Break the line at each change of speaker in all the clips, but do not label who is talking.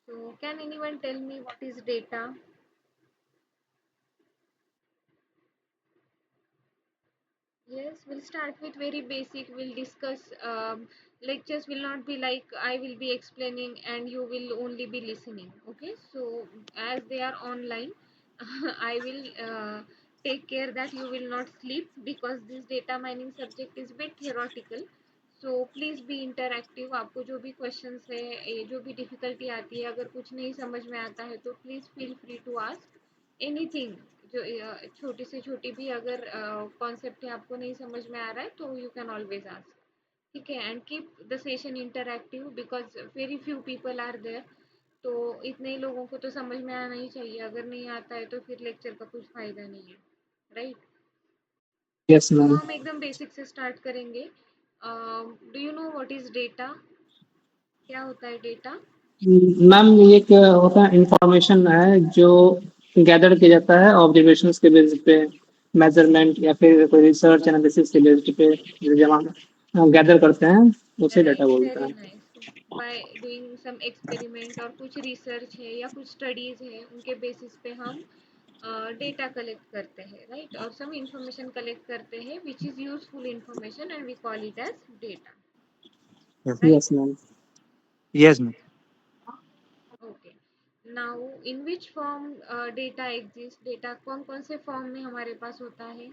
So can anyone tell me what is data? Yes, we'll start with very basic. We'll discuss. Lectures will not be like I will be explaining and you will only be listening. Okay, so as they are online, I will take care that you will not sleep because this data mining subject is bit theoretical. So please be interactive. आपको जो भी questions है, ये जो भी difficulty आती है, अगर कुछ नहीं समझ में आता है तो please feel free to ask anything. जो छोटी से छोटी भी अगर कॉन्सेप्ट है आपको नहीं समझ में आ रहा है तो यू कैन ऑलवेज आस्क. ठीक है. And keep the session interactive because very few people are there. तो इतने ही लोगों को तो समझ में आना ही चाहिए. अगर नहीं आता है तो फिर लेक्चर का कुछ फायदा नहीं है. राइट.
यस
तो
मैम.
हम एकदम बेसिक से स्टार्ट करेंगे. Do you know what is data? क्या होता है डेटा?
मैम ये एक होता है, इंफॉर्मेशन है जो गैदर किया जाता है ऑब्जर्वेशंस के बेसिस पे, मेजरमेंट या फिर कोई रिसर्च एनालिसिस के बेसिस पे जब हम गैदर करते हैं उसे डाटा
राइट.
बोलते
वेरी
हैं.
Nice. By doing some experiment और कुछ रिसर्च है या कुछ स्टडीज है उनके बेसिस पे हम डेटा कलेक्ट करते हैं. राइट. और सम इंफॉर्मेशन कलेक्ट करते हैं which is useful information and we call it as data.
Yes,
राइट.
Yes ma'am.
yes, ma'am.
Okay. Now in which form data exist? Data कौन कौन से फॉर्म में हमारे पास होता है?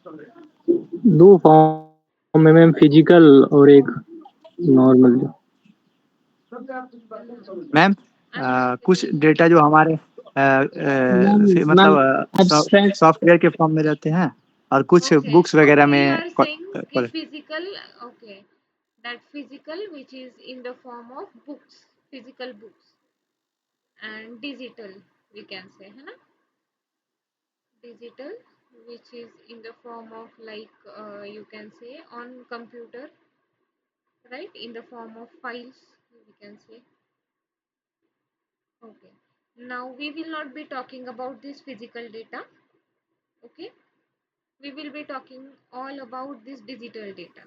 दो फॉर्म में मैम, फिजिकल और एक नॉर्मल.
मैम
आई एम
कुछ
आस्किंग.
डेटा जो हमारे
मैम मैम
मतलब
एब्स्ट्रैक्ट.
सॉफ्टवेयर के फॉर्म में रहते हैं और कुछ
Okay,
बुक्स वगैरह
okay, you
में
are saying कि physical, okay, that physical which is in the form of books, physical books, and digital we can say, है ना? Digital which is in the form of like you can say on computer, right? In the form of files we can say. Okay. Now we will not be talking about this physical data. Okay. We will be talking all about this digital data.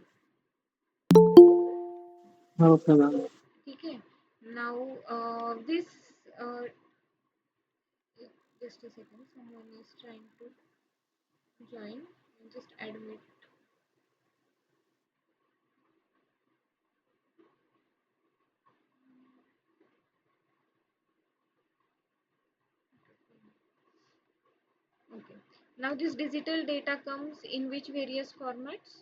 Okay ma'am.
ठीक है. Now this uh, just a second, someone is trying to join. Just admit. Okay. Now this digital data comes in which various formats?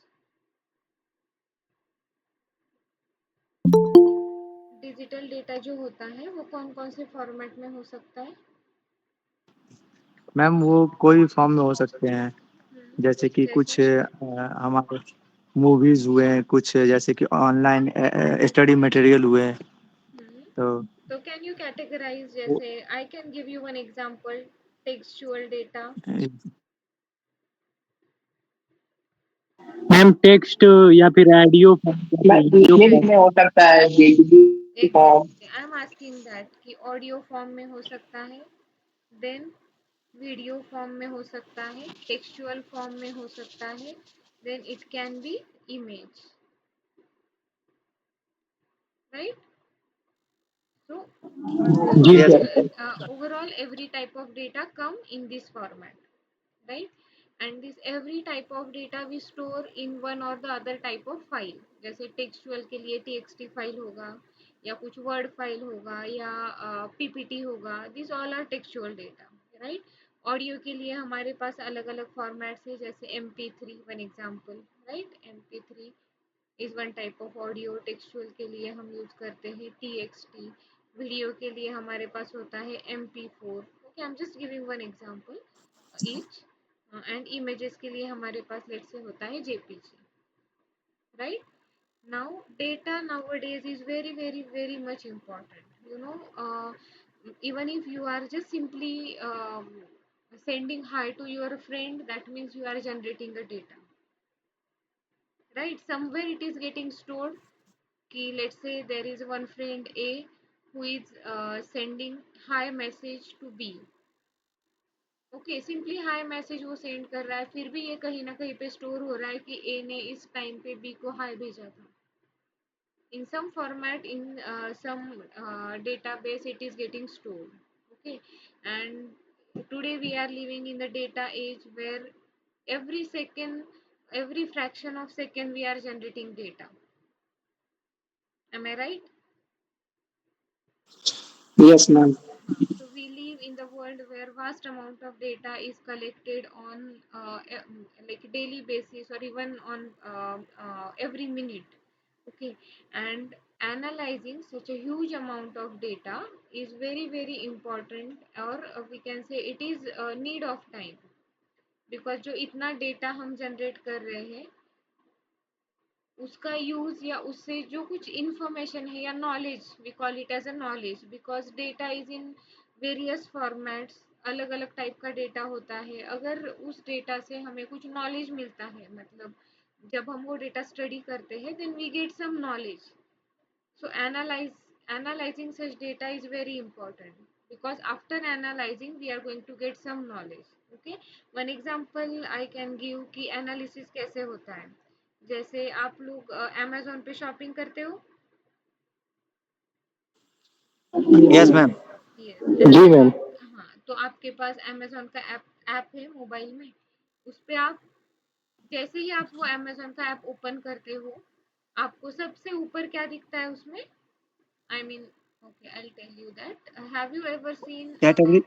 Digital data जो होता है वो कौन कौन से format में हो सकता है?
मैम वो कोई फॉर्म में हो सकते हैं, जैसे कि
जैसे.
कुछ हमारे मूवीज हुए, कुछ जैसे कि ऑनलाइन स्टडी मटेरियल हुए.
हम्म.
तो
तो कैन यू कैटेगराइज?
वो
जैसे I can give you one example. Textual data.
Ma'am text या फिर ऑडियो
लिंक में हो सकता है video form.
Exactly I am asking that कि ऑडियो फॉर्म में हो सकता है, देन वीडियो फॉर्म में हो सकता है, टेक्सचुअल फॉर्म में हो सकता है, then it can be image. Right. So
जी
overall,
यस.
Sir.
overall every type of data come in this format, right? And this every type of data we store in one or the other type of file. जैसे textual के लिए txt file होगा या कुछ word file होगा या ppt होगा. These all are textual data, right? Audio के लिए हमारे पास अलग अलग फॉर्मेट्स है जैसे mp3 one example. Right. mp3 is one type of audio. Textual के लिए हम यूज करते हैं txt. वीडियो के लिए हमारे पास होता है mp4. Okay, I am just giving one example each. And images के लिए हमारे पास लेट से होता है jpg. Right. now data nowadays is very very very much important, even if you are just simply sending hi to your friend, that means you are generating a data. Right. Somewhere it is getting stored. Ki let's say there is one friend A who is sending hi message to B. Okay, simply hi message वो send कर रहा है, फिर भी ये कहीं ना कहीं पे स्टोर हो रहा है कि ए ने इस टाइम पे बी को हाई भेजा था. in some format, in some database it is getting stored. Okay, and today we are living in the data age where every second, every fraction of second we are generating data. Am I right?
Yes, ma'am.
So we live in the world where vast amount of data is collected on like daily basis or even on every minute. Okay, and analyzing such a huge amount of data is very important, or we can say it is a need of time, because जो इतना data हम generate कर रहे हैं उसका use या उससे जो कुछ इंफॉर्मेशन है या knowledge, we call it as a knowledge, because data is in various formats, अलग अलग टाइप का डेटा होता है। अगर उस डेटा से हमें कुछ नॉलेज मिलता है, मतलब जब हम वो डेटा स्टडी करते हैं then we get some knowledge. So analyzing such data is very important, because after analyzing we are going to get some knowledge. Okay, one example I can give कि analysis कैसे होता है। जैसे आप लोग Amazon पे शॉपिंग करते हो।
Yes ma'am.
यस, जी मैम। हाँ, तो आपके पास Amazon का ऐप है मोबाइल में। उस पे आप जैसे ही आप वो Amazon का ऐप ओपन करते हो, आपको सबसे ऊपर क्या दिखता है उसमें? I mean, okay, I'll tell you that. Have you ever seen?
Category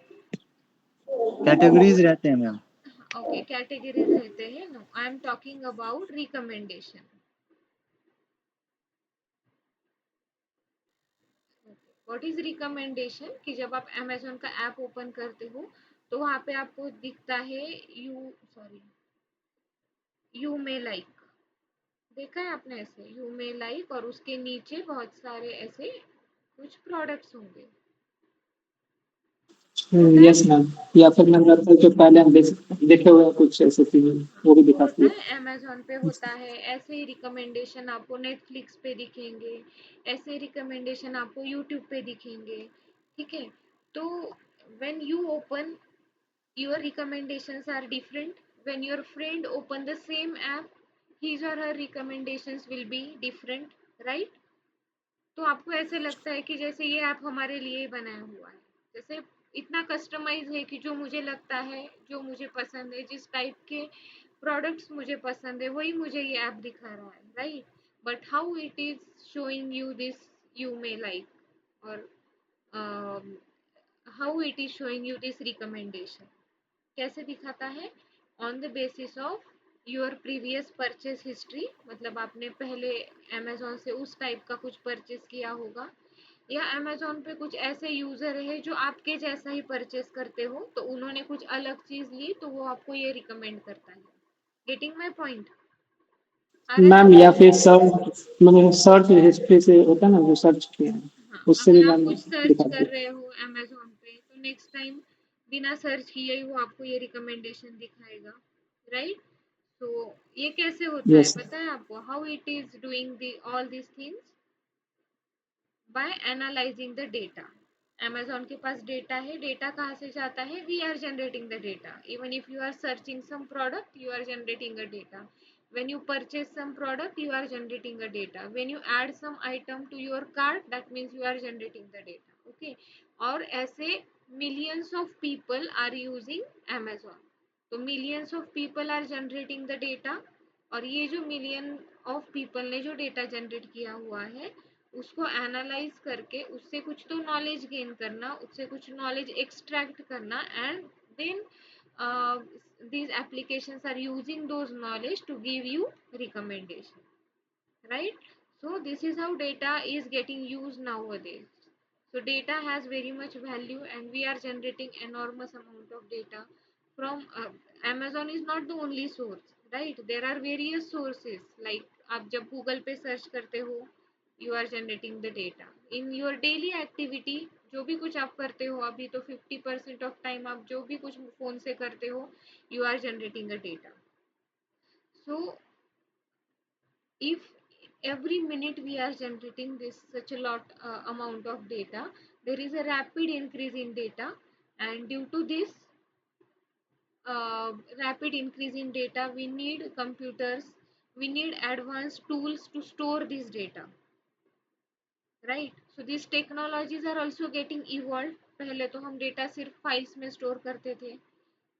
categories रहते हैं मैम।
Okay, categories रहते हैं। No, I am talking about recommendation. Okay. What is recommendation? कि जब आप Amazon का ऐप ओपन करते हो तो वहाँ पे आपको दिखता है यू मे लाइक। देखा है आपने ऐसे यू मे लाइक, और उसके नीचे बहुत सारे ऐसे कुछ प्रोडक्ट्स होंगे। होता है
यस मैम। या फिर मैम लगता है जो पहले हम देखे हुए हैं कुछ ऐसे चीजें वो भी
वो
दिखाती
होता
है।
है अमेजोन पे होता है, ऐसे ही रिकमेंडेशन आपको नेटफ्लिक्स पे दिखेंगे, ऐसे रिकमेंडेशन आपको यूट्यूब पे दिखेंगे। ठीक है, तो when you open your recommendations are different, when your friend open the same app his or her recommendations will be different, right? तो आपको ऐसे लगता है कि जैसे ये ऐप हमारे लिए ही बनाया हुआ है, जैसे इतना कस्टमाइज है कि जो मुझे लगता है, जो मुझे पसंद है, जिस टाइप के प्रोडक्ट्स मुझे पसंद है वही मुझे ये ऐप दिखा रहा है, right? But how it is showing you this you may like, और how it is showing you this recommendation, कैसे दिखाता है? On the basis of your previous purchase history, मतलब आपने पहले अमेजोन से उस टाइप का कुछ परचेज किया होगा, या अमेजोन पे कुछ ऐसे यूजर है जो आपके जैसा ही परचेज करते हो तो उन्होंने कुछ अलग चीज ली तो वो आपको ये रिकमेंड करता है। Getting my point? आ रहा है
मैम
समझ
या
में?
फिर सर्च मतलब सर्च हिस्ट्री से होता है ना जो सर्च किया है
हाँ,
उससे भी
अगर आप
मैम
कुछ सर्च
दिखाती
कर
है।
रहे हो अमेजोन पे तो नेक्स्ट टाइम बिना सर्च किए ही वो आपको ये रिकमेंडेशन दिखाएगा, राइट? तो ये कैसे होता है
यस।
पता है आपको? How it is doing the all this things? By analyzing the data. Amazon के पास डेटा है, डेटा कहाँ से जाता है? We are generating the data. Even if you are searching some product you are generating a data, when you purchase some product you are generating a data, when you add some item to your cart that means you are generating the data। okay, और ऐसे millions of people are using amazon, तो millions of people are generating the data, और ये जो million of people ने जो data generate किया हुआ है उसको एनालाइज करके उससे कुछ तो नॉलेज गेन करना, उससे कुछ नॉलेज एक्सट्रैक्ट करना, and then these applications are using those knowledge to give you recommendation, right? So this is how data is getting used nowadays. So data has very much value and we are generating enormous amount of data from amazon is not the only source, right? There are various sources, like आप जब Google पे search करते हो you are generating the data in your daily activity। जो भी कुछ आप करते हो अभी तो 50% of time आप जो भी कुछ फोन से करते हो you are generating a data। so if every minute we are generating this such a lot amount of data, there is a rapid increase in data, and due to this rapid increase in data we need computers, we need advanced tools to store this data, राइट. So this technologies are also getting evolve. पहले तो हम data सिर्फ files में store करते थे,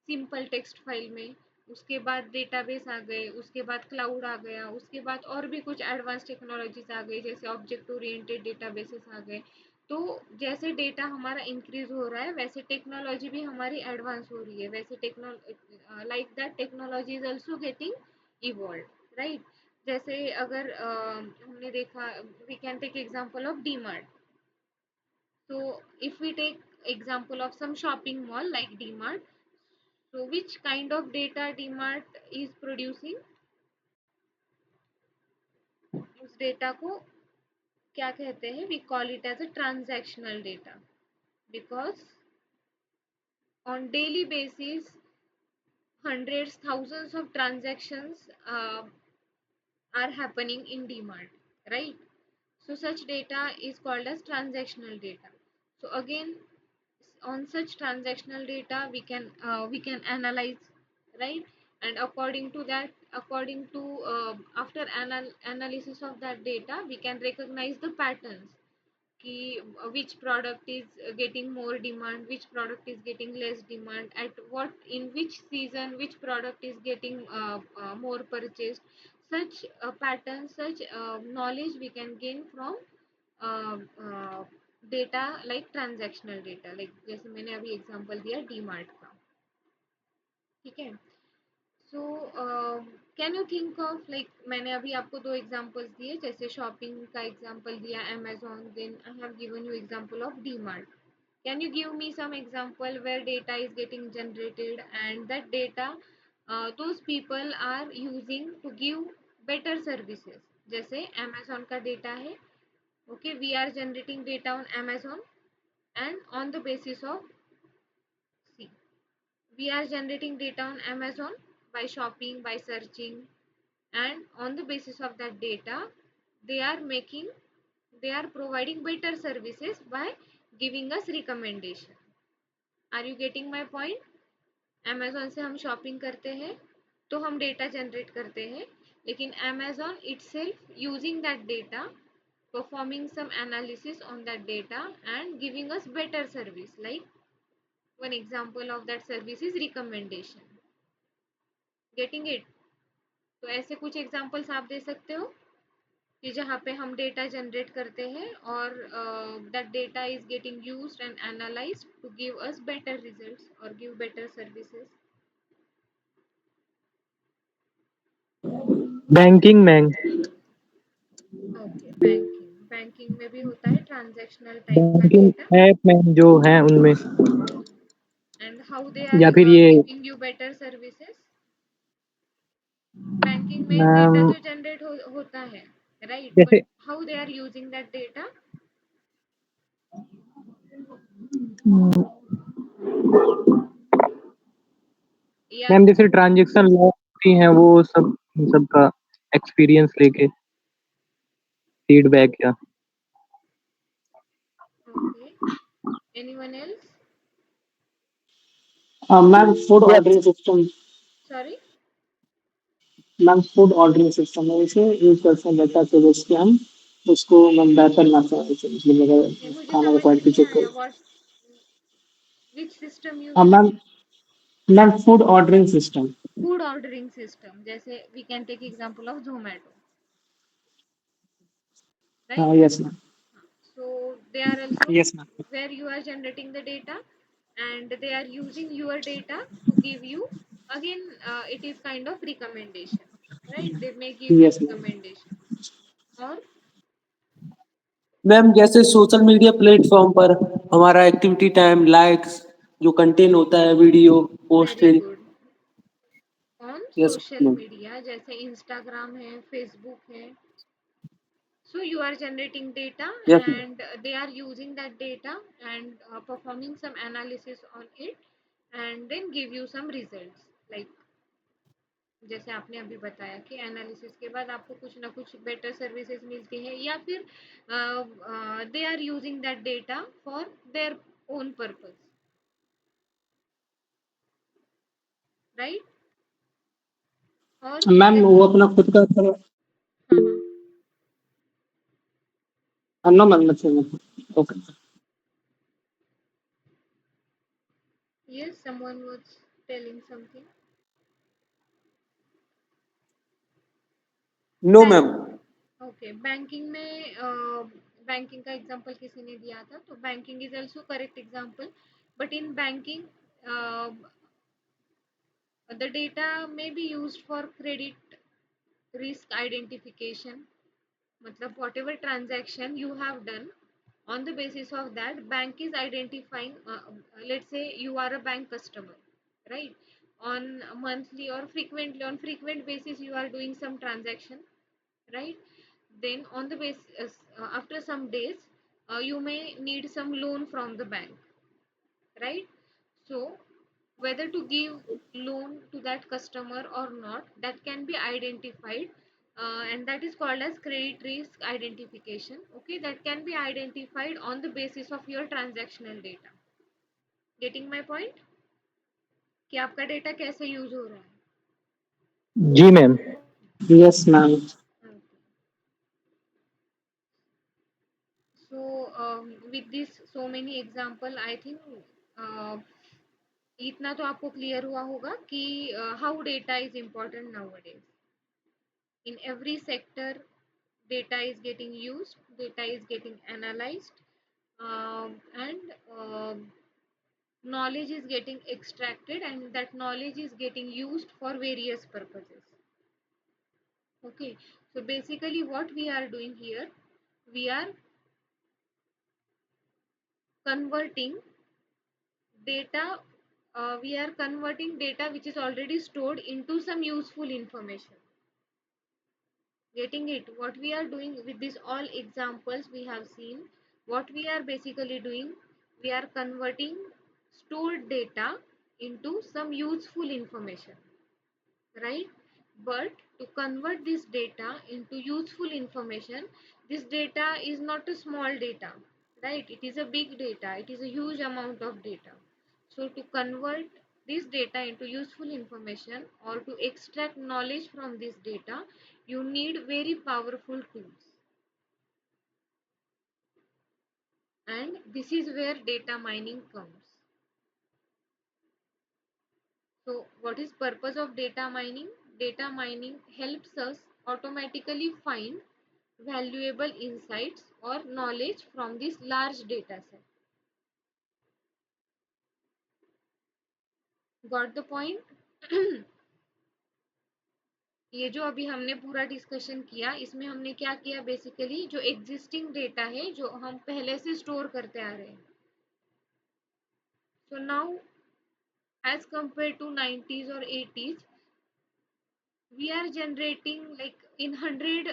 simple text file में. उसके बाद डेटाबेस आ गए, उसके बाद क्लाउड आ गया, उसके बाद और भी कुछ एडवांस टेक्नोलॉजीज आ गई, जैसे ऑब्जेक्ट ओरिएंटेड डेटाबेसेस आ गए. तो जैसे डेटा हमारा इंक्रीज हो रहा है वैसे टेक्नोलॉजी भी हमारी एडवांस हो रही है, वैसे like that technology is also getting evolve, right. जैसे अगर हमने देखा, we can take example of DMart. So if we take example of some shopping mall like DMart, so which kind of data DMart is producing? उस data को क्या कहते हैं? We call it as a transactional data, because on daily basis hundreds, thousands of transactions are happening in DMart, right? So such data is called as transactional data. So again, on such transactional data we can analyze, right? And according to that, according to after analysis of that data, we can recognize the patterns कि which product is getting more demand, which product is getting less demand, at what, in which season which product is getting more purchased. Such patterns, such knowledge we can gain from uh, uh, data like transactional data, like जैसे मैंने अभी example दिया डीमार्ट का. ठीक है. So can you think of, like मैंने अभी आपको दो एग्जांपल्स दिए, जैसे शॉपिंग का एग्जांपल दिया Amazon, then I have given you example of DMart. Can you give me some example where data is getting generated and that data those people are using to give better services? जैसे Amazon का data है, okay, we are generating data on amazon, and on the basis of, see, we are generating data on amazon by shopping, by searching, and on the basis of that data they are making, they are providing better services by giving us recommendation. Are you getting my point? amazon से हम shopping करते हैं तो हम data generate करते हैं, लेकिन amazon itself using that data, performing some analysis on that data and giving us better service. Like one example of that service is recommendation. Getting it? तो ऐसे कुछ एग्जांपल्स आप दे सकते हो कि जहाँ पे हम डेटा जनरेट करते हैं और that data is getting used and analyzed to give us better results और गिव बेटर सर्विसेज.
बैंकिंग में
ओके. बैंकिंग, बैंकिंग में भी होता है ट्रांजैक्शनल टाइप का डेटा.
बैंकिंग ऐप में जो है उनमें,
एंड हाउ दे आर
या फिर ये
giving you better services? Banking में डेटा
अम,
तो जनरेट होता है, राइट, बट
जैसे
how they are using that data? या
मैम जैसे ट्रांजेक्शन लॉस होती हैं वो सब, इन सब का एक्सपीरियंस लेके फीडबैक या
okay. Anyone else?
Ma'am food ordering system.
Sorry.
Ma'am food ordering system है, इसे यूज करते हैं डेटा से बेच के हम उसको मैम बेहतर ना मतलब
ओके,
अगर
मुझे
खाना का
समझ
क्वालिटी
नहीं
चेक
आया
करो.
व्हाट, विच सिस्टम यू
हाँ
said?
Ma'am, ma'am food ordering system.
Food ordering system, जैसे we can take example of Zomato, right.
हाँ yes ma'am.
So they are also
yes ma'am.
where you are generating the data and they are using your data to give you, again it is kind of recommendation, right? They may give you
yes ma'am.
recommendation. Or
ma'am जैसे social media platform पर हमारा activity time, likes, जो content होता है, video post
very
है.
good. On
yes
social
ma'am.
media जैसे Instagram है, Facebook है, so you are generating data
yes ma'am.
and they are using that data and performing some analysis on it and then give you some results, like जैसे आपने अभी बताया कि analysis के बाद आपको कुछ ना कुछ बेटर सर्विसेज मिलती है, या फिर they are using that data for their own purpose, right. और
मैम
जैसे,
वो अपना खुद का
हाँ हाँ.
No, ma'am, nothing. Okay.
Yes, someone was telling something.
No ma'am.
Bank okay banking में बैंकिंग का एग्जांपल किसी ने दिया था तो banking is also correct example but in banking the data may be used for credit risk identification matlab whatever transaction you have done on the basis of that bank is identifying let's say you are a bank customer, right? On monthly or frequently on frequent basis you are doing some transaction, right? Then on the basis after some days you may need some loan from the bank, right? So whether to give loan to that customer or not, that can be identified, and that is called as credit risk identification. Okay, that can be identified on the basis of your transactional data. Getting my point? कि आपका data कैसे use हो रहा है.
जी ma'am.
Yes, ma'am.
Okay. So with this so many example I think uh, इतना तो आपको clear हुआ होगा कि how data is important nowadays in every sector data is getting used, data is getting analyzed, and knowledge is getting extracted, and that knowledge is getting used for various purposes. Okay, so basically what we are doing here, we are converting data, we are converting data which is already stored into some useful information. Getting it? What we are doing with these all examples we have seen, what we are basically doing, we are converting stored data into some useful information, right? But to convert this data into useful information, this data is not a small data, right? It is a big data, it is a huge amount of data. So to convert this data into useful information or to extract knowledge from this data, you need very powerful tools. And this is where data mining comes. So what is purpose of data mining? Data mining helps us automatically find valuable insights or knowledge from this large data set. Got the point? ये जो अभी हमने पूरा discussion किया इसमें हमने क्या किया बेसिकली जो एग्जिस्टिंग डेटा है जो हम पहले से स्टोर करते आ रहे हैं. So now as compared to 90s or 80s we are generating like in 100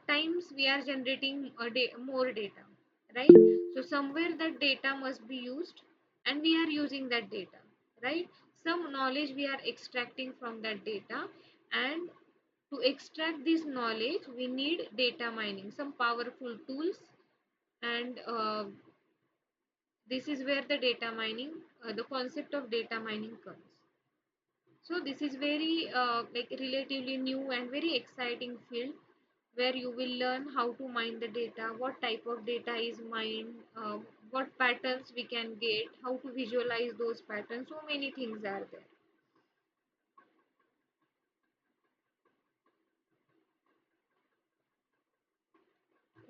times we are generating more data, right? So somewhere that data must be used and we are using that data, right? Some knowledge we are extracting from that data, and to extract this knowledge we need data mining, some powerful tools, and this is where the data mining the concept of data mining comes. So this is very like relatively new and very exciting field where you will learn how to mine the data, what type of data is mined, what patterns we can get, how to visualize those patterns. So many things are there.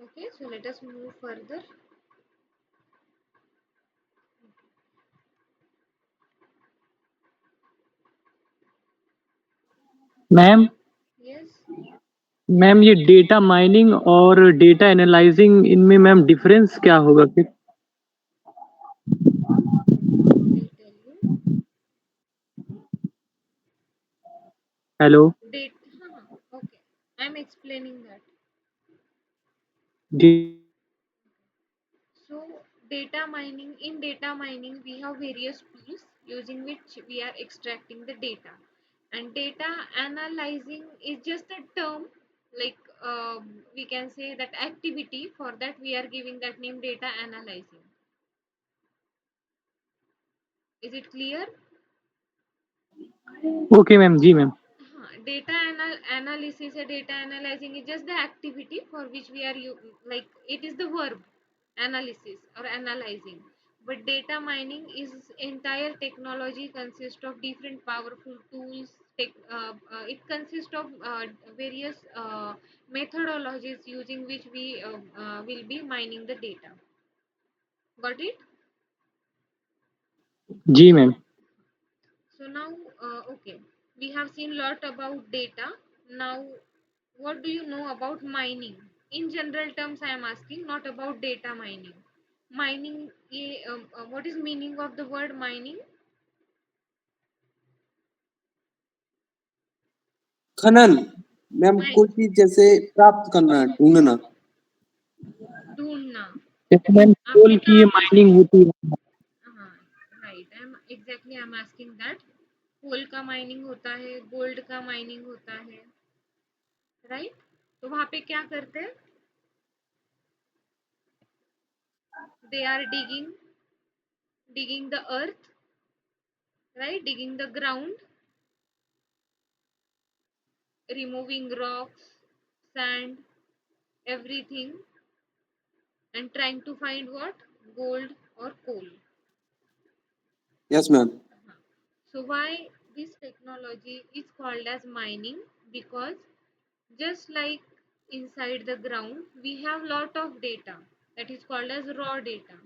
Okay, so let us move further.
Ma'am
Yes,
ma'am ये data mining और data analyzing इनमें ma'am difference क्या होगा फिर?
I'll tell you.
Hello.
Data, okay, I'm explaining that.
जी.
So data mining, in data mining we have various tools using which we are extracting the data, and data analyzing is just a term, like we can say that activity, for that we are giving that name data analyzing. Is it clear?
Okay ma'am. जी ma'am.
data analysis or data analyzing is just the activity for which we are like it is the verb analysis or analyzing, but data mining is entire technology consists of different powerful tools. It consists of various methodologies using which we will be mining the data. Got it?
जी ma'am.
So now, okay, we have seen lot about data. Now, what do you know about mining? In general terms, I am asking, not about data mining. Mining, what is meaning of the word mining?
खनन ma'am,
Mine,
कोई चीज जैसे प्राप्त करना, ढूंढना.
ढूंढना.
जैसे ma'am
आपने
कोल की
कहाँ पे
माइनिंग होती है.
हाँ, right, I am asking that. Coal का माइनिंग होता है, गोल्ड का माइनिंग होता है, राइट? तो वहां पे क्या करते हैं? They are digging the earth, right? Digging the ground, removing rocks, sand, everything, and trying to find what? Gold or coal.
Yes ma'am.
So why this technology is called as mining? Because just like inside the ground, we have lot of data that is called as raw data.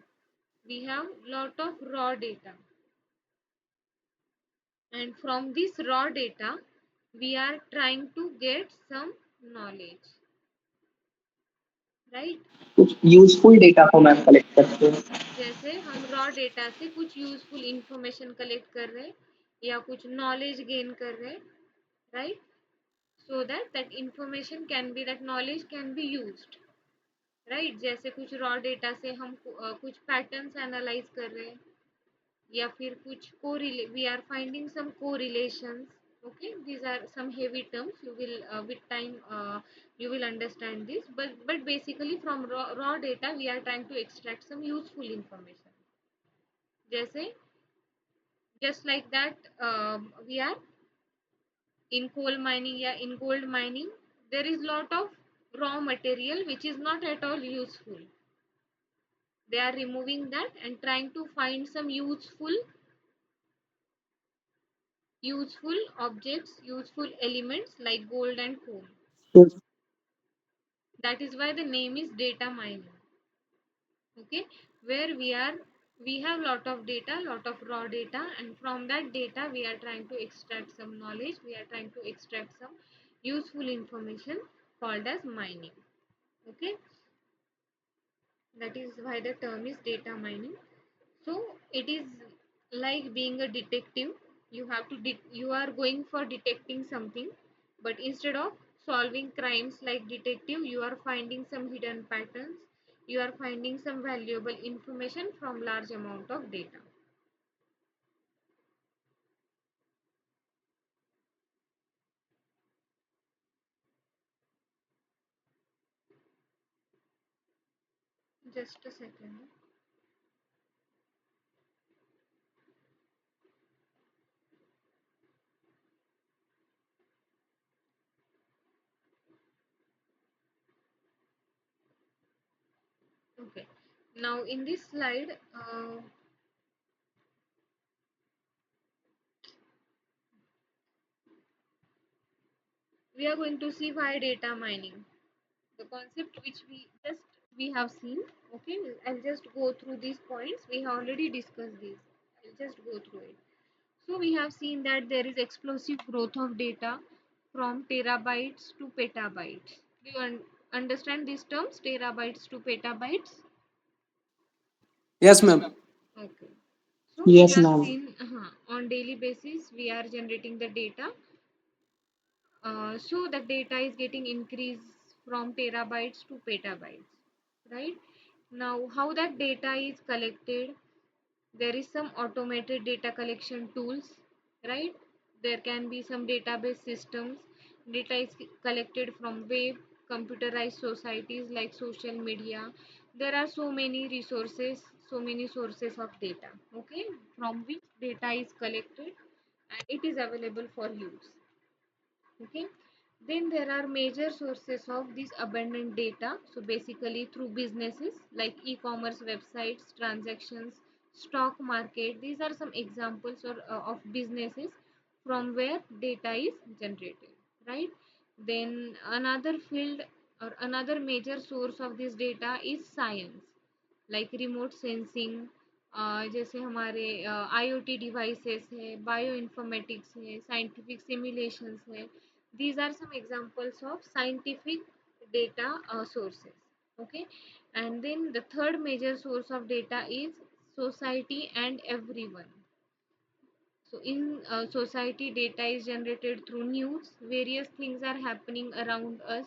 We have lot of raw data, and from this raw data, we are trying to get some knowledge, right?
कुछ useful data को ma'am collect करते हैं.
जैसे हम raw data से कुछ useful information collect कर रहे हैं या कुछ नॉलेज गेन कर रहे हैं, right? So that that information can be, that knowledge can be used, right? जैसे कुछ रॉ डेटा से हम कुछ पैटर्न्स एनालाइज कर रहे हैं या फिर कुछ we are finding some correlations. Okay, these are some heavy terms. You will with time you will understand this, but basically from raw data we are trying to extract some useful information. जैसे just like that, we are in coal mining, yeah, in gold mining there is lot of raw material which is not at all useful. They are removing that and trying to find some useful objects, useful elements like gold and coal. That is why the name is data mining. Okay, where we have lot of data, lot of raw data, and from that data we are trying to extract some knowledge, we are trying to extract some useful information called as mining. Okay, that is why the term is data mining. So it is like being a detective. You have to you are going for detecting something, but instead of solving crimes like detective, you are finding some hidden patterns, you are finding some valuable information from large amount of data. Just a second. Okay, now in this slide we are going to see why data mining, the concept which we have seen. Okay, I'll just go through these points. We have already discussed these. I'll just go through it. So we have seen that there is explosive growth of data from terabytes to petabytes. Do you understand these terms, terabytes to petabytes?
Yes ma'am.
Okay, so we
yes
have
ma'am.
seen on daily basis we are generating the data. So the data is getting increased from terabytes to petabytes, right? Now how that data is collected, there is some automated data collection tools, right? There can be some database systems. Data is collected from web, computerized societies like social media. There are so many resources, so many sources of data, okay, from which data is collected and it is available for use. Okay, then there are major sources of this abundant data. So basically through businesses like e-commerce websites, transactions, stock market. These are some examples of businesses from where data is generated, right? Then another field or another major source of this data is science, like remote sensing, जैसे हमारे IoT devices है, bio informatics है, scientific simulations है. These are some examples of scientific data sources. Okay, and then the third major source of data is society and everyone. So in society, data is generated through news. Various things are happening around us,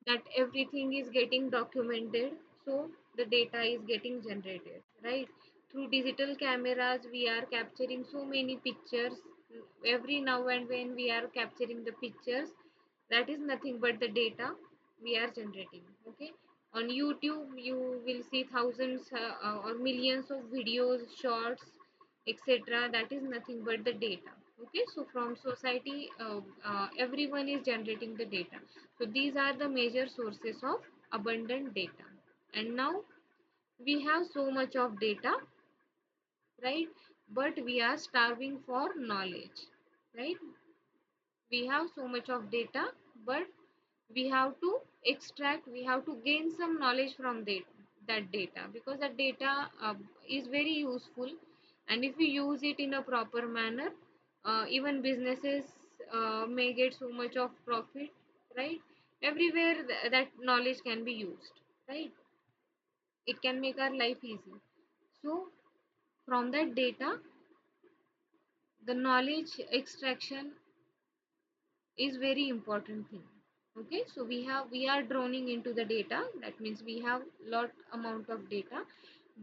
that everything is getting documented. So the data is getting generated, right? Through digital cameras, we are capturing so many pictures. Every now and when we are capturing the pictures, that is nothing but the data we are generating. Okay. On YouTube, you will see thousands or millions of videos, shorts, etc. That is nothing but the data. Okay, so from society, everyone is generating the data. So these are the major sources of abundant data. And now we have so much of data, right? But we are starving for knowledge, right? We have so much of data, but we have to extract, we have to gain some knowledge from that data, because that data is very useful, and if we use it in a proper manner, even businesses may get so much of profit, right? Everywhere that knowledge can be used, right? It can make our life easy. So from that data, the knowledge extraction is very important thing. Okay, so we are droning into the data. That means we have lot amount of data,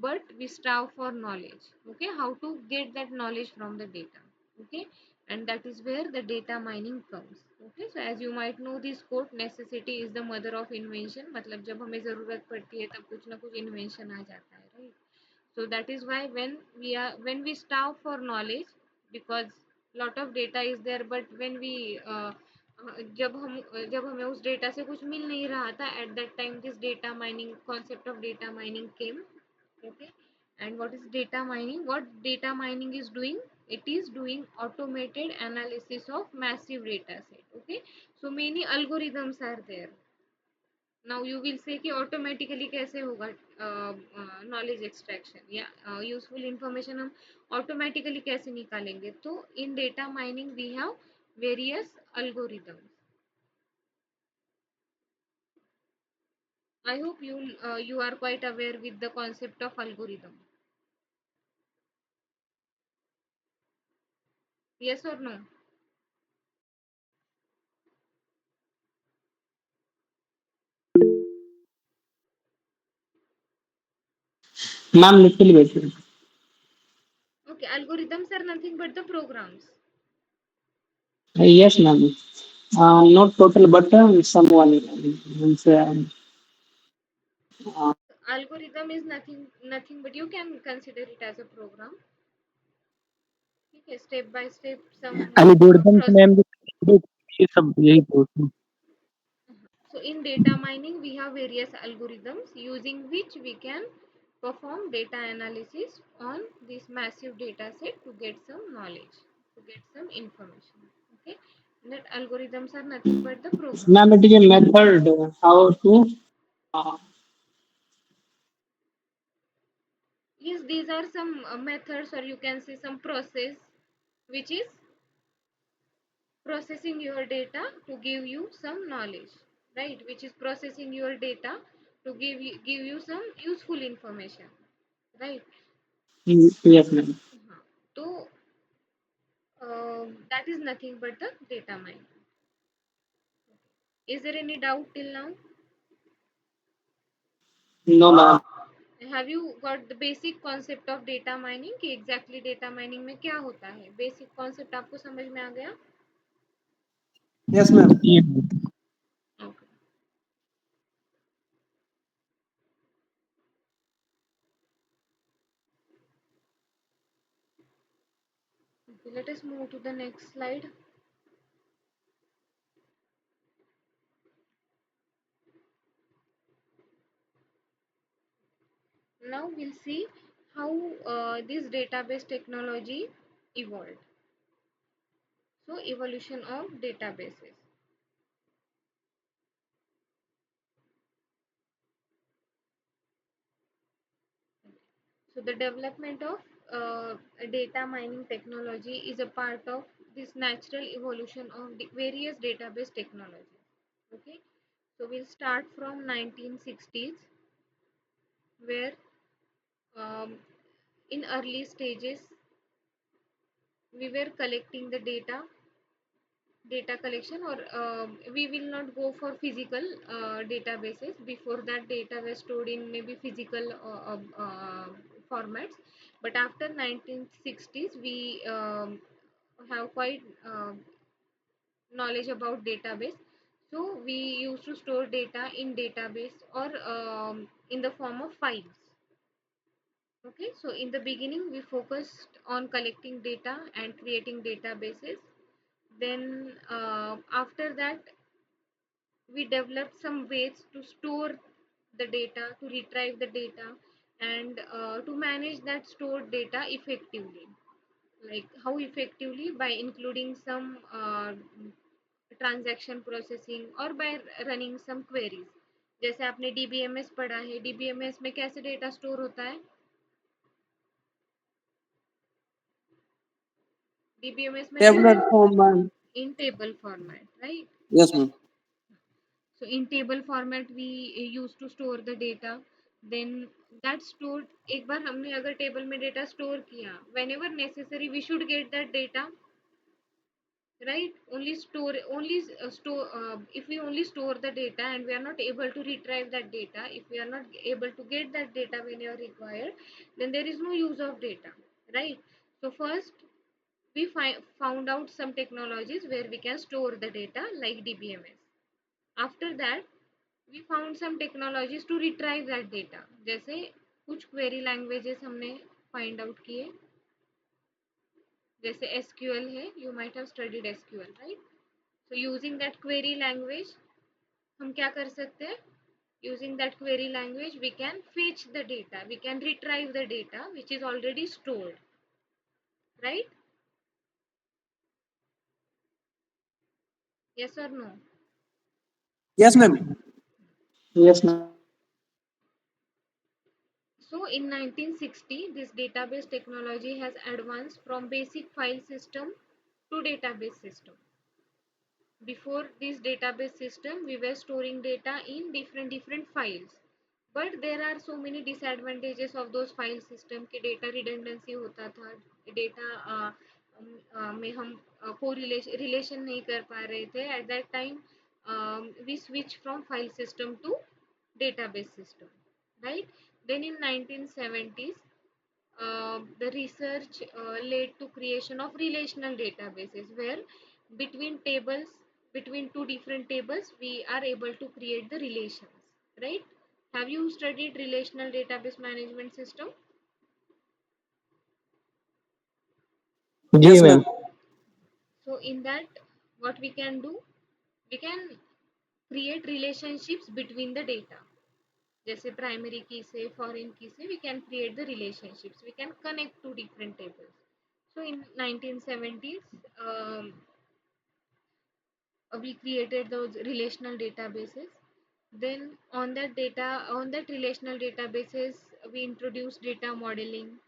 but we strive for knowledge. Okay, how to get that knowledge from the data. Okay, and that is where the data mining comes. Okay, so as you might know this quote, necessity is the mother of invention. मतलब जब हमें ज़रूरत पड़ती है तब कुछ ना कुछ invention आ जाता है, right? So that is why when we starve for knowledge, because lot of data is there, but when we जब हमें उस डेटा से कुछ मिल नहीं रहा था, at that time this data mining concept of data mining came. Okay, and what is data mining? What data mining is doing? It is doing automated analysis of massive data set. Okay, so many algorithms are there. Now you will say कि automatically कैसे होगा knowledge extraction या useful information हम automatically कैसे निकालेंगे. तो in data mining we have various algorithms. I hope you are quite aware with the concept of algorithm. Yes or no?
Ma'am, little bit.
Okay, algorithms are nothing but the programs.
Yes, ma'am. Not total, but someone means, uh,
Algorithm is nothing but you can consider it as a program. Okay, step by step some
algorithms
process.
में हम ये सब यही बोलते हैं.
So in data mining, we have various algorithms using which we can perform data analysis on this massive data set to get some knowledge, to get some information. Okay, and that algorithms are nothing but the
ma'am,
programs.
it is a method how to uh,
Yes, these are some methods, or you can say some process, which is processing your data to give you some knowledge, right? Which is processing your data to give you some useful information, right?
yes, ma'am.
हाँ, तो that is nothing but the data mining. Is there any doubt till now?
No, ma'am.
Have you got the basic concept of data mining कि exactly data mining में क्या होता है? Basic concept आपको समझ में आ गया?
Yes, ma'am.
Okay. Okay, let us move to the next slide. now we'll see how this database technology evolved. So evolution of databases. So the development of data mining technology is a part of this natural evolution of the various database technologies. Okay, so we'll start from 1960s, where in early stages we were collecting the data collection, or we will not go for physical databases. Before that, data was stored in maybe physical formats, but after 1960s we have quite knowledge about database. So we used to store data in database, or in the form of files. Okay, so in the beginning we focused on collecting data and creating databases. Then after that we developed some ways to store the data, to retrieve the data, and to manage that stored data effectively. Like how effectively? By including some transaction processing, और by running some queries. जैसे आपने DBMS पढ़ा है, DBMS में कैसे data store होता है? DBMS में
Tabular form, ma'am.
in table format, right?
Yes, ma'am.
So in table format we used to store the data. Then that stored, एक बार हमने अगर टेबल में डेटा स्टोर किया, whenever necessary we should get that data, right? Only store, only store, if we only store the data and we are not able to retrieve that data, if we are not able to get that data whenever required, then there is no use of data, right? So first we found out some technologies where we can store the data like DBMS. After that we found some technologies to retrieve that data. जैसे कुछ query languages हमने find out किए, जैसे SQL है, you might have studied SQL, right? So using that query language हम क्या कर सकते हैं? Using that query language we can fetch the data, we can retrieve the data which is already stored, right? Yes or no?
Yes, ma'am.
Yes, ma'am.
So in 1960, this database technology has advanced from basic file system to database system. Before this database system, we were storing data in different files. But there are so many disadvantages of those file system कि data redundancy होता था, data में हम relation नहीं कर पा रहे थे. At that time, we switched from file system to database system, right? Then in 1970s, the research led to creation of relational databases, where between tables, between two different tables, we are able to create the relations, right? Have you studied relational database management system?
Yes, ma'am.
So in that, what we can do, we can create relationships between the data. जैसे primary key से foreign key से we can create the relationships, we can connect two different tables. So in 1970s, we created those relational databases. Then on that relational databases we introduced data modeling,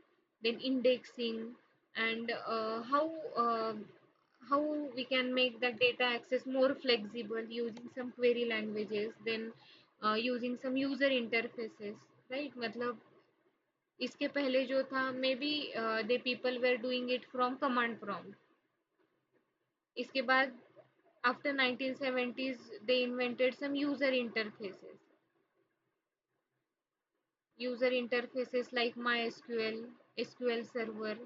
then indexing, and how we can make that data access more flexible using some query languages, then using some user interfaces, right? मतलब इसके पहले जो था, maybe they people were doing it from command prompt. इसके बाद after 1970s they invented some user interfaces like MySQL, SQL Server.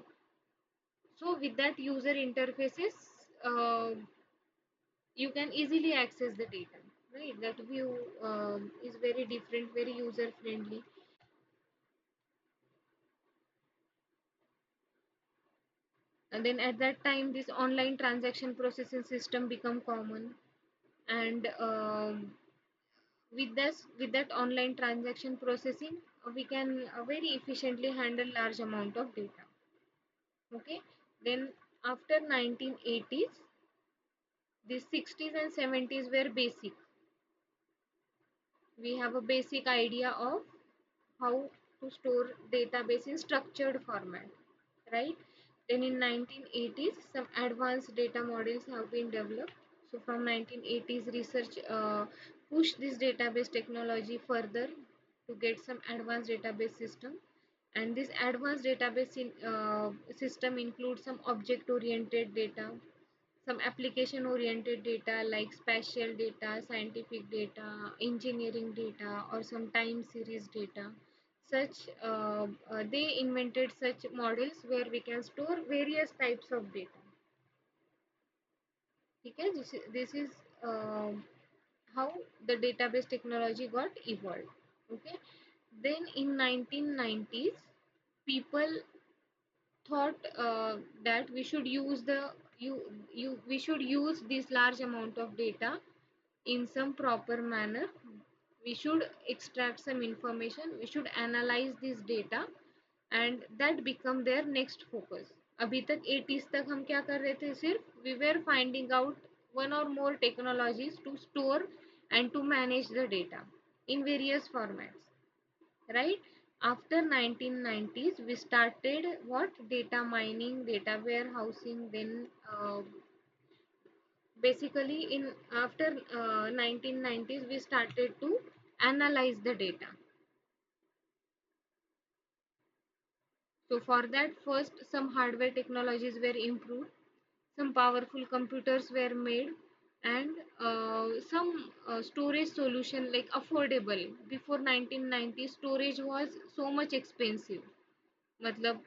So with that user interfaces, you can easily access the data, right? That view is very different, very user friendly. And then at that time this online transaction processing system become common, and With that online transaction processing, we can very efficiently handle large amount of data. Okay, then after 1980s, the 60s and 70s were basic. We have a basic idea of how to store database in structured format, right? Then in 1980s, some advanced data models have been developed. So from 1980s, research pushed this database technology further to get some advanced database system. And this advanced database system includes some object-oriented data, some application oriented data like spatial data, scientific data, engineering data, or some time series data. They invented such models where we can store various types of data. Okay, this is how the database technology got evolved. Okay, then in 1990s, people thought that we should use this large amount of data in some proper manner. We should extract some information, we should analyze this data, and that become their next focus. अभी तक 80s तक हम क्या कर रहे थे, सिर्फ we were finding out one or more technologies to store and to manage the data in various formats, right? After 1990s, we started what, data mining, data warehousing. Then basically in after 1990s, we started to analyze the data. So for that, first some hardware technologies were improved, some powerful computers were made, and some storage solution like affordable. Before 1990, storage was so much expensive. मतलब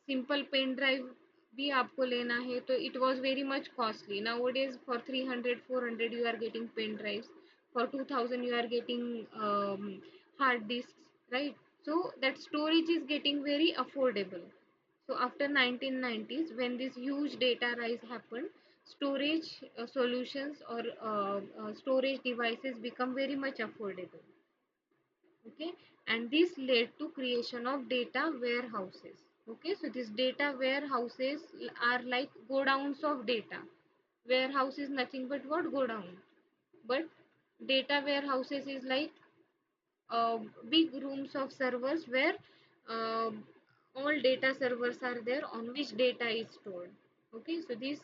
simple pen drive भी आपको लेना है तो it was very much costly. Nowadays for 300 400 you are getting pen drives. For 2000 you are getting hard disks, right? So that storage is getting very affordable. So after 1990s, when this huge data rise happened, storage solutions or storage devices become very much affordable. Okay, and this led to creation of data warehouses. Okay, so these data warehouses are like godowns of data. Warehouse is nothing but what, go down. But data warehouses is like big rooms of servers where uh, all data servers are there on which data is stored. Okay, so this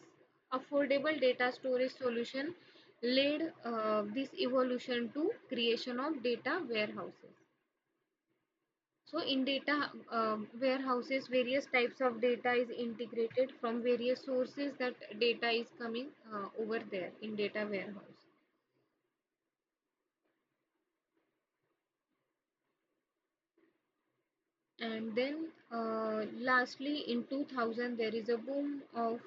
affordable data storage solution led this evolution to creation of data warehouses. So in data warehouses, various types of data is integrated from various sources. That data is coming over there in data warehouse. And then lastly in 2000 there is a boom of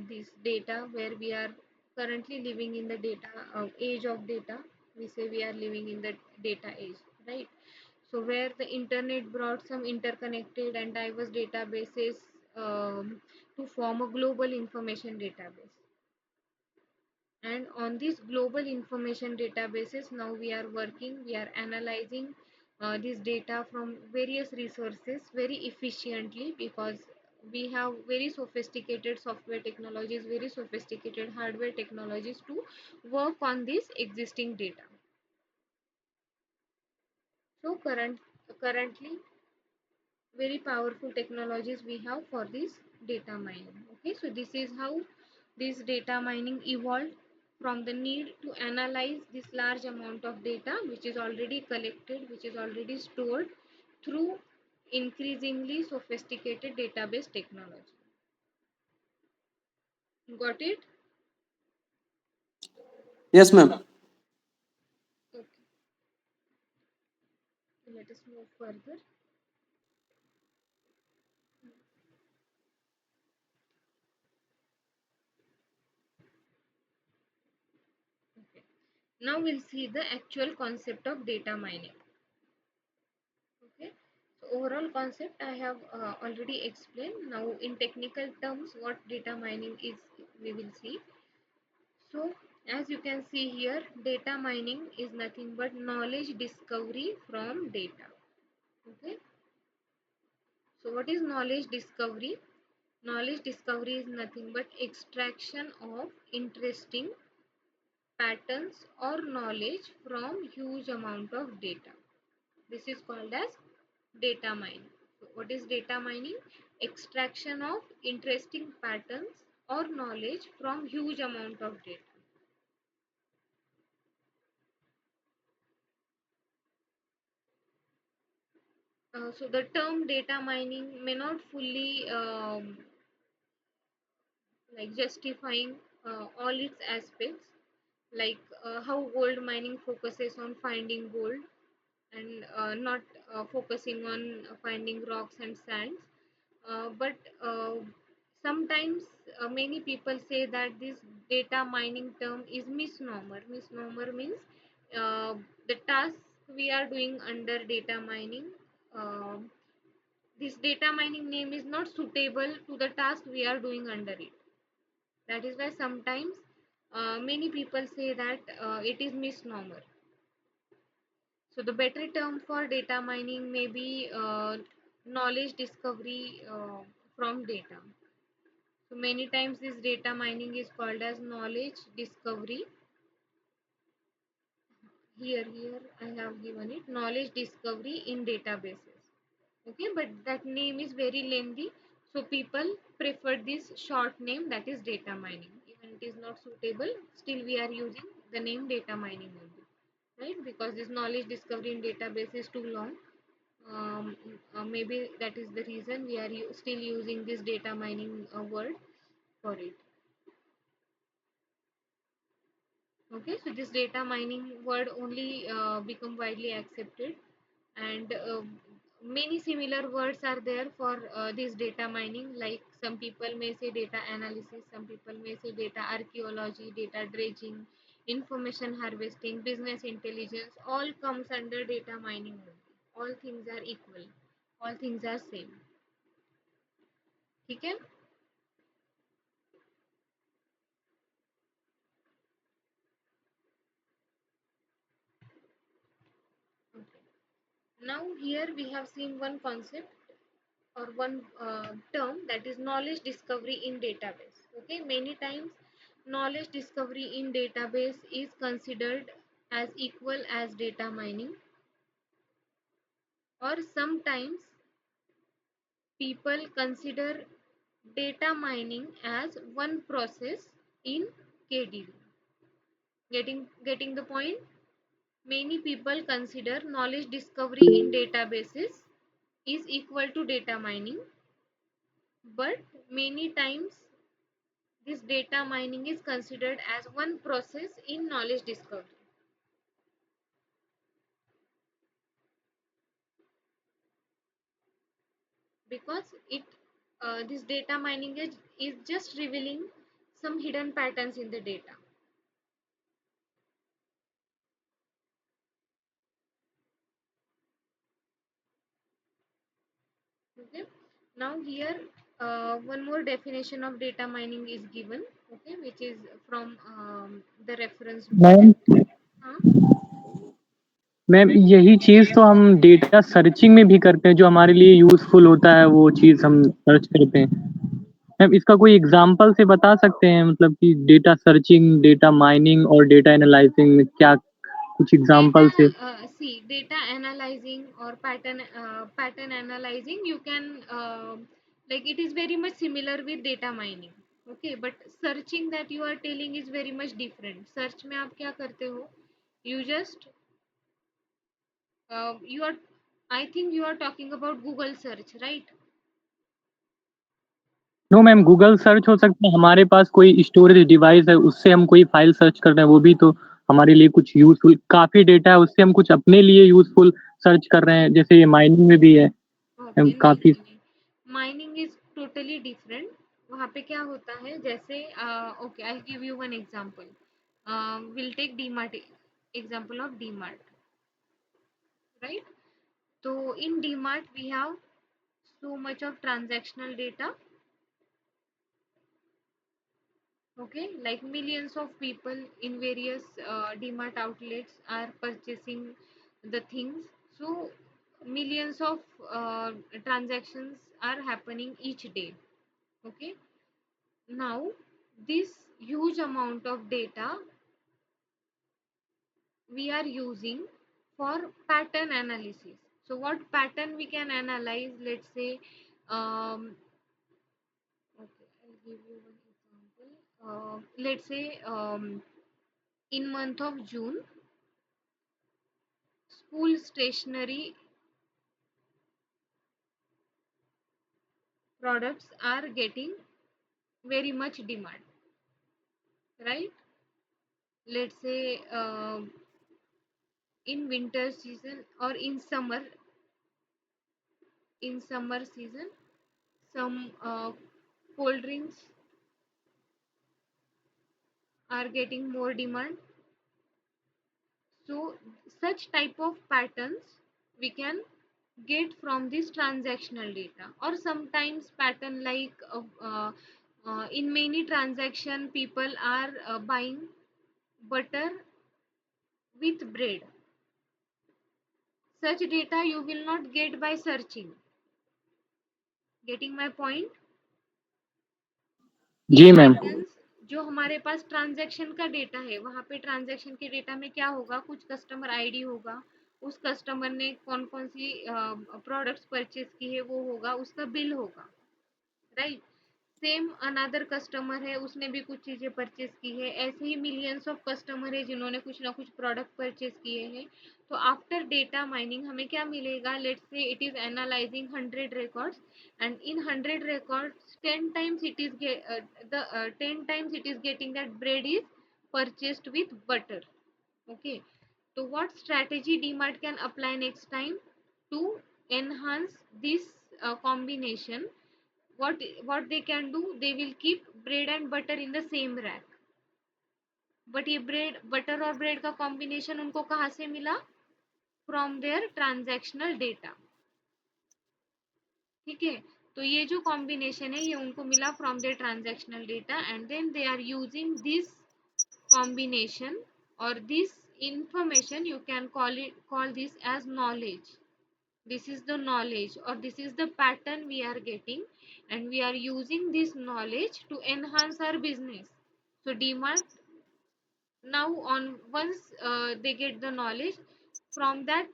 this data, where we are currently living in the data age of data. We say we are living in the data age, right? So where the internet brought some interconnected and diverse databases to form a global information database. And on these global information databases, now we are working, we are analyzing this data from various resources very efficiently, because we have very sophisticated software technologies, very sophisticated hardware technologies to work on this existing data. So currently very powerful technologies we have for this data mining. Okay, so this is how this data mining evolved from the need to analyze this large amount of data which is already collected, which is already stored, through increasingly sophisticated database technology. Got it?
Yes, ma'am.
Okay, let us move further. Okay, now we'll see the actual concept of data mining. Okay, so overall concept I have already explained. Now in technical terms what data mining is, we will see. So As you can see here, data mining is nothing but knowledge discovery from data. Okay. So what is knowledge discovery? Knowledge discovery is nothing but extraction of interesting patterns or knowledge from huge amount of data. This is called as data mining. So what is data mining? Extraction of interesting patterns or knowledge from huge amount of data. So the term data mining may not fully like justifying all its aspects, like how gold mining focuses on finding gold and not focusing on finding rocks and sands. But sometimes many people say that this data mining term is misnomer. Misnomer means uh, the task we are doing under data mining. This data mining name is not suitable to the task we are doing under it. That is why sometimes many people say that it is misnomer. So the better term for data mining may be knowledge discovery from data. So many times this data mining is called as knowledge discovery. Here I have given it knowledge discovery in databases. Okay, but that name is very lengthy, so people prefer this short name, that is data mining. Even it is not suitable, still we are using the name data mining only, right? Because this knowledge discovery in database is too long. Maybe that is the reason we are still using this data mining word for it. Okay, so this data mining word only become widely accepted, and many similar words are there for this data mining. Like some people may say data analysis, some people may say data archaeology, data dredging, information harvesting, business intelligence, all comes under data mining only. All things are equal, all things are same. ठीक है. Okay. Now here we have seen one concept or one term, that is knowledge discovery in database. Okay, many times knowledge discovery in database is considered as equal as data mining, or sometimes people consider data mining as one process in KDB. Getting the point? Many people consider knowledge discovery in databases is equal to data mining, but many times this data mining is considered as one process in knowledge discovery. Because it this data mining is just revealing some hidden patterns in the data. Okay. Now here one more definition of data mining is given, okay, which is from the reference book.
Ma'am
Huh?
Ma'am यही चीज़ तो हम data searching में भी करते हैं, जो हमारे लिए यूज़फुल होता है, वो चीज़ हम सर्च करते हैं। मैम इसका कोई एग्ज़ाम्पल से बता सकते हैं, मतलब कि डेटा सर्चिंग, डेटा माइनिंग और डेटा एनालाइज़िंग में क्या कुछ एग्ज़ाम्पल से?
See, data analyzing or pattern analyzing, you can like it is very much similar with data mining. Okay, but searching that you are telling is very much different. Search में आप क्या करते हो? You just you are, I think you are talking about Google search, right?
No ma'am, Google search हो सकता है, हमारे पास कोई स्टोरेज डिवाइस है, उससे हम कोई फाइल सर्च कर रहे हैं, वो भी तो हमारे लिए कुछ यूज़फुल काफ़ी डेटा है, उससे हम कुछ अपने लिए यूज़फुल सर्च कर रहे हैं, जैसे ये माइनिंग में भी है।
Okay, नहीं
काफ़ी
नहीं नहीं, माइनिंग इज टोटली डिफरेंट. वहाँ पे क्या होता है, जैसे okay I give you one example. Will take DMart, example of DMart, right? So in DMart we have so much of transactional data. Okay, like millions of people in various DMart outlets are purchasing the things. So millions of transactions are happening each day. Okay, now this huge amount of data we are using for pattern analysis. So what pattern we can analyze? Let's say, okay, I'll give you one example. Let's say, in month of June, school stationery products are getting very much demand, right? Let's say, in winter season or in summer season, some cold drinks are getting more demand. So such type of patterns we can get from this transactional data, or sometimes pattern like in many transaction people are buying butter with bread. Such data you will not get by searching. Getting my point? ये
जी ma'am.
Patterns जो हमारे पास transaction का data है, वहां पे transaction के data में क्या होगा, कुछ कस्टमर आईडी होगा, उस कस्टमर ने कौन कौन सी प्रोडक्ट्स परचेज की है वो होगा, उसका बिल होगा, राइट? सेम अनदर कस्टमर है, उसने भी कुछ चीजें परचेज की है, ऐसे ही मिलियंस ऑफ कस्टमर है जिन्होंने कुछ ना कुछ प्रोडक्ट परचेज किए हैं। तो आफ्टर डेटा माइनिंग हमें क्या मिलेगा? Let's say it is analysing 100 records, and in 100 records 10 times it is 10 times it is getting that bread is purchased with butter. Okay, so what strategy DMart can apply next time to enhance this combination? what they can do, they will keep bread and butter in the same rack, but ये bread butter और bread का combination उनको कहाँ से मिला? From their transactional data. ठीक है, तो ये जो कॉम्बिनेशन है ये उनको मिला from their transactional data, and then they are using this combination or this information, you can call this as knowledge. This is the knowledge, or this is the pattern we are getting, and we are using this knowledge to enhance our business. So DMart now, on once they get the knowledge, from that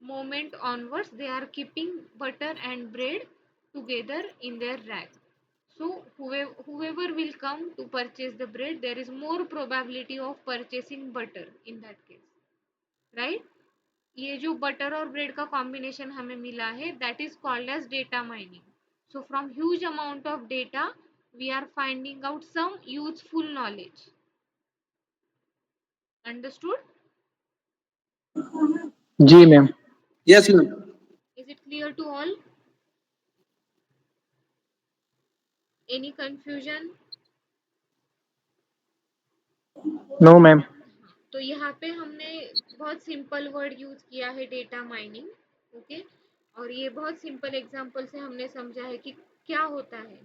moment onwards they are keeping butter and bread together in their rack. So whoever will come to purchase the bread, there is more probability of purchasing butter in that case, right? ये जो butter और bread का combination हमें मिला है, that is called as data mining. So from huge amount of data we are finding out some useful knowledge. Understood?
जी ma'am.
Yes, ma'am.
Is it clear to all? Any confusion?
No ma'am.
तो यहाँ पे हमने बहुत simple word use किया है, data mining. Okay, और ये बहुत सिंपल एग्जांपल से हमने समझा है कि क्या होता है,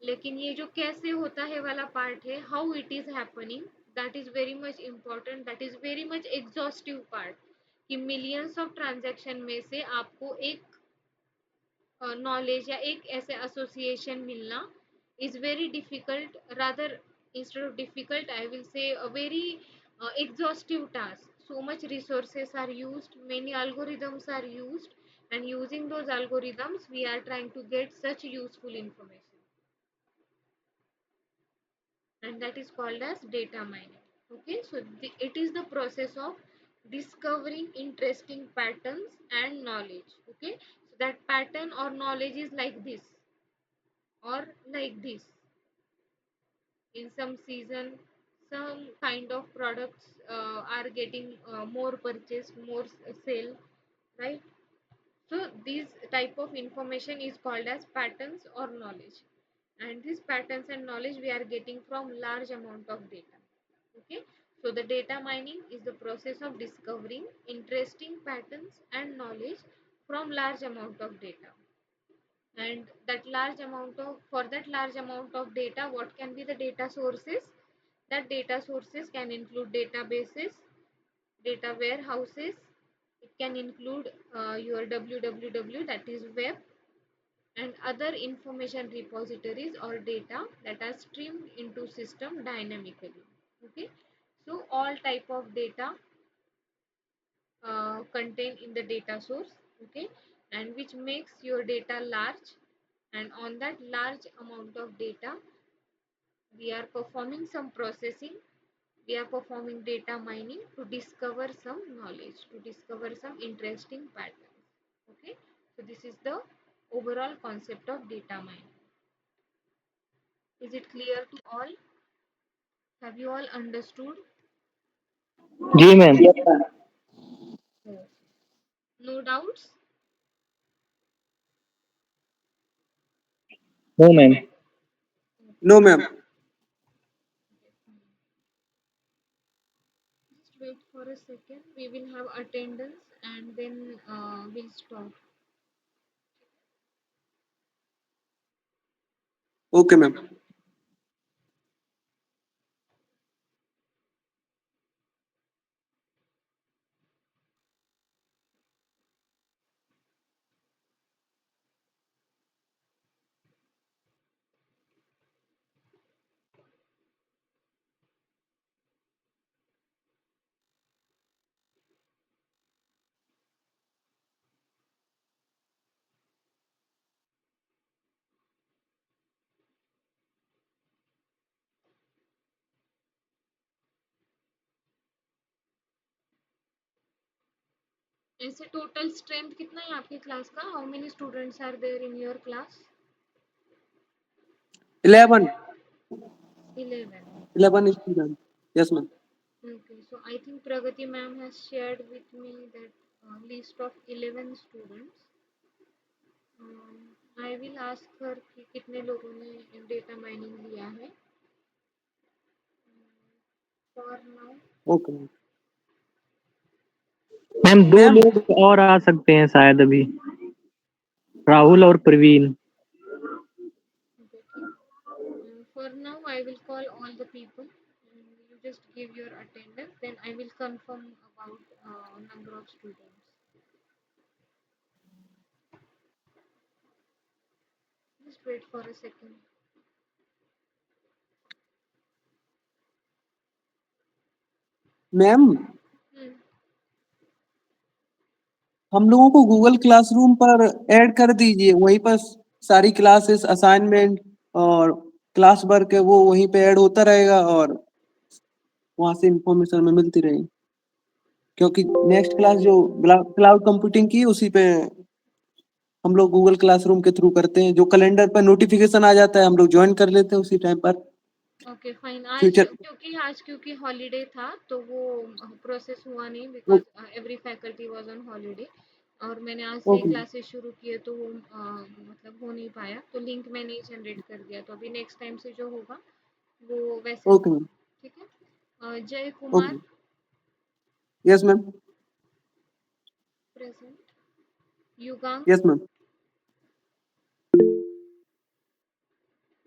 लेकिन ये जो कैसे होता है वाला पार्ट है, how it is happening, that is very much important, that is very much exhaustive part, कि मिलियंस ऑफ ट्रांजैक्शन में से आपको एक नॉलेज या एक ऐसे एसोसिएशन मिलना is very difficult, rather instead of difficult I will say a very exhaustive task. So much resources are used, many algorithms are used, and using those algorithms we are trying to get such useful information, and that is called as data mining. Okay, so it is the process of discovering interesting patterns and knowledge. Okay, so that pattern or knowledge is like this or like this. In some season some kind of products are getting more purchase, more sale, right? So these type of information is called as patterns or knowledge, and these patterns and knowledge we are getting from large amount of data. Okay, so the data mining is the process of discovering interesting patterns and knowledge from large amount of data, and that large amount of for that large amount of data, what can be the data sources? That data sources can include databases, data warehouses. It can include your www, that is web, and other information repositories or data that are streamed into system dynamically. Okay, so all type of data contained in the data source. Okay, and which makes your data large, and on that large amount of data we are performing some processing, we are performing data mining to discover some knowledge, to discover some interesting patterns. Okay, so this is the overall concept of data mining. Is it clear to all? Have you all understood?
जी ma'am.
Yes, ma'am.
Yes. No doubts?
No ma'am.
No, ma'am.
Just wait for a second. We will have attendance and then we'll stop.
Okay, ma'am.
ऐसे total strength कितना है आपकी class का? How many students are there in your class?
11.
11.
11 students. Yes, ma'am.
Okay, so I think Pragati ma'am has shared with me that list of 11 students. I will ask her कि कितने लोगों ने data mining लिया है. For now,
Okay, ma'am.
Ma'am 2
Ma'am,
लोग और आ सकते हैं शायद अभी, राहुल और प्रवीण।
okay, ठीक. For now, I will call all the people. You just give your attendance. Then I will confirm about number of students. Just wait for a second.
ma'am,
Hmm.
हम लोगों को गूगल क्लासरूम पर add कर दीजिए, वहीं पर सारी classes, assignment और क्लास वर्क है वो वहीं पे ऐड होता रहेगा और वहां से इंफॉर्मेशन हमें मिलती रहेगी, क्योंकि नेक्स्ट क्लास जो क्लाउड कंप्यूटिंग की उसी पे हम लोग गूगल क्लासरूम के थ्रू करते हैं, जो कैलेंडर पर नोटिफिकेशन आ जाता है हम लोग ज्वाइन कर लेते हैं उसी टाइम पर।
Okay fine.
फ्यूचर
आज क्योंकि हॉलीडे था तो वो प्रोसेस हुआ नहीं, because every faculty was on holiday. और मैंने आज से
ओके
क्लासेस शुरू किए तो वो मतलब हो नहीं पाया, तो लिंक मैंने जनरेट कर दिया. तो अभी नेक्स्ट टाइम से जो होगा वो वैसे
ओके
होगा.
मैम।
ठीक है. Jay Kumar
okay yes ma'am.
Present. Yugank.
Yes ma'am.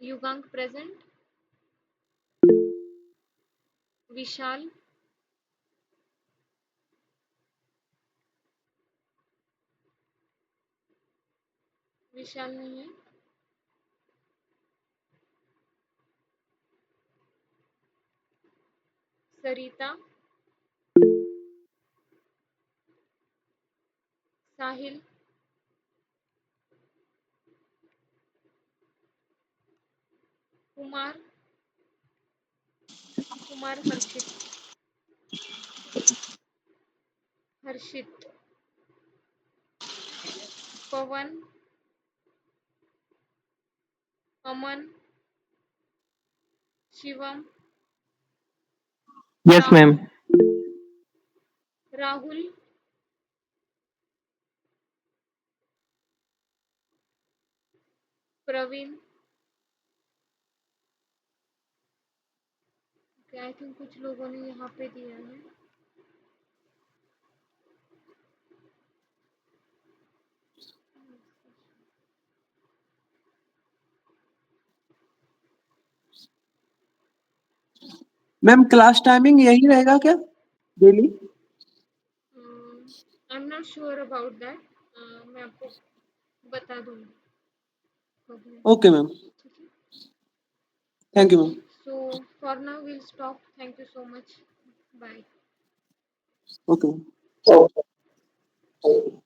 Yugank present. Vishal. Vishal नहीं है. Sarita. Sahil. Kumar. Kumar Harshit. Harshit. Pawan. Aman. Shivam.
Yes ma'am.
Rahul. Praveen. I think कुछ लोगों ने यहाँ पे दिया है.
मैम क्लास टाइमिंग यही रहेगा क्या daily?
I am not sure about that, मैं आपको बता दूंगी कभी।
ओके मैम,
ठीक है,
thank you
okay,
ma'am.
So for now will stop, thank you so much, bye.
Okay ma'am.
Okay.